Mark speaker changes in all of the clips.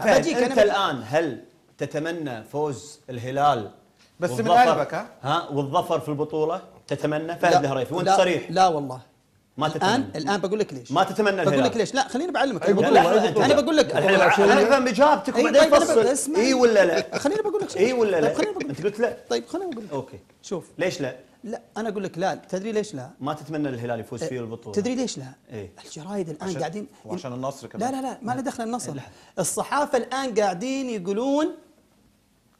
Speaker 1: فهد انت الان هل تتمنى فوز الهلال
Speaker 2: بس من قلبك
Speaker 1: والظفر في البطوله؟ تتمنى فهد الهريفي وانت صريح؟
Speaker 3: لا والله
Speaker 1: ما تتمنى.
Speaker 3: الان بقول لك ليش
Speaker 1: ما تتمنى الهلال.
Speaker 3: بقول لك ليش. لا خليني بعلمك.
Speaker 1: انا
Speaker 3: بقول لك
Speaker 1: انا افهم اجابتك وبعدين تفصل. اي ولا لا؟
Speaker 3: خليني بقول لك
Speaker 1: اي ولا لا؟ انت قلت لا.
Speaker 3: طيب خليني بقول لك.
Speaker 1: اوكي
Speaker 3: شوف
Speaker 1: ليش لا؟
Speaker 3: لا انا اقول لك لا. تدري ليش لا؟
Speaker 1: ما تتمنى الهلال يفوز فيه البطوله.
Speaker 3: تدري ليش لا؟
Speaker 1: إيه؟
Speaker 3: الجرايد الان قاعدين
Speaker 2: وعشان النصر كمان.
Speaker 3: لا ما له دخل النصر. الصحافه الان قاعدين يقولون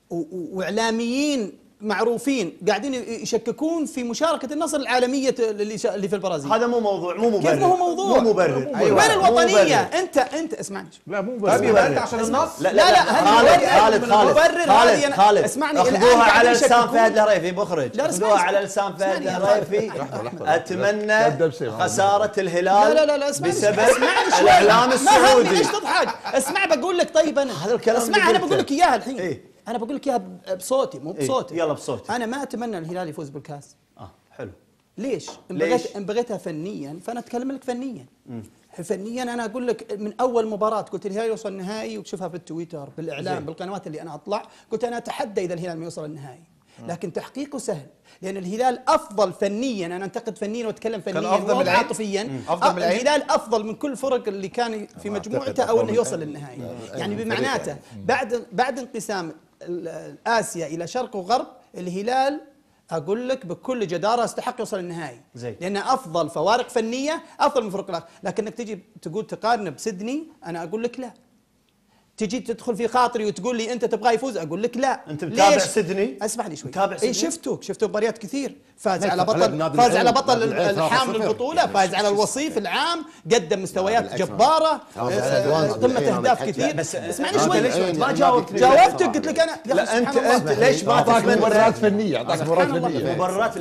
Speaker 3: واعلاميين معروفين قاعدين يشككون في مشاركه النصر العالميه اللي في البرازيل.
Speaker 1: هذا مو موضوع، مو مبرر.
Speaker 3: كيف ما هو موضوع؟
Speaker 1: مو مبرر.
Speaker 3: أيوة. وين الوطنيه؟ انت اسمعني.
Speaker 2: لا مو مبرر عشان النصر.
Speaker 1: لا خالد
Speaker 3: اسمعني.
Speaker 1: اخذوها على لسان فهد الهريفي مخرج. اخذوها على لسان فهد الهريفي. اتمنى خساره الهلال
Speaker 3: لا اسمعني
Speaker 1: بسبب الاعلام السعودي.
Speaker 3: ليش تضحك؟ اسمع بقول لك. طيب انا
Speaker 1: هذا الكلام
Speaker 3: اسمع انا بقول لك اياها الحين.
Speaker 1: إيه؟
Speaker 3: انا بقول لك اياها بصوتي مو بصوتي.
Speaker 1: يلا بصوتي.
Speaker 3: انا ما اتمنى الهلال يفوز بالكاس.
Speaker 1: حلو.
Speaker 3: ليش؟ ان بغيتها فنيا فانا اتكلم لك فنيا. فنيا انا اقول لك من اول مباراه قلت الهلال يوصل النهائي، وتشوفها في التويتر بالاعلام بالقنوات اللي انا اطلع، قلت انا اتحدى اذا الهلال ما يوصل النهائي. لكن تحقيقه سهل لان الهلال افضل فنيا. انا انتقد فنيا واتكلم فنيا وعاطفيا. الهلال افضل من كل الفرق اللي كان في مجموعته او انه يوصل للنهائي. يعني بمعناته بعد انقسام اسيا الى شرق وغرب، الهلال اقول لك بكل جداره استحق يوصل النهائي. لانه افضل فوارق فنيه، افضل من الفرق الاخرى. لكنك تجي تقول تقارن بسيدني، انا اقول لك لا. تجي تدخل في خاطري وتقول لي انت تبغاه يفوز، اقول لك لا.
Speaker 1: انت متابع سيدني؟
Speaker 3: اسمعني شوي.
Speaker 1: متابع سيدني؟
Speaker 3: شفته مباريات كثير. فاز على بطل الحامل البطوله، فاز على الوصيف العام، قدم مستويات جباره، قمه اهداف كثير.
Speaker 1: بس
Speaker 3: اسمعني شوي.
Speaker 1: ما جاوبتني.
Speaker 3: جاوبتك قلت لك انا.
Speaker 1: لا انت ليش ما
Speaker 2: اعطاك مبررات فنيه؟ اعطاك مبررات فنيه.
Speaker 1: مبررات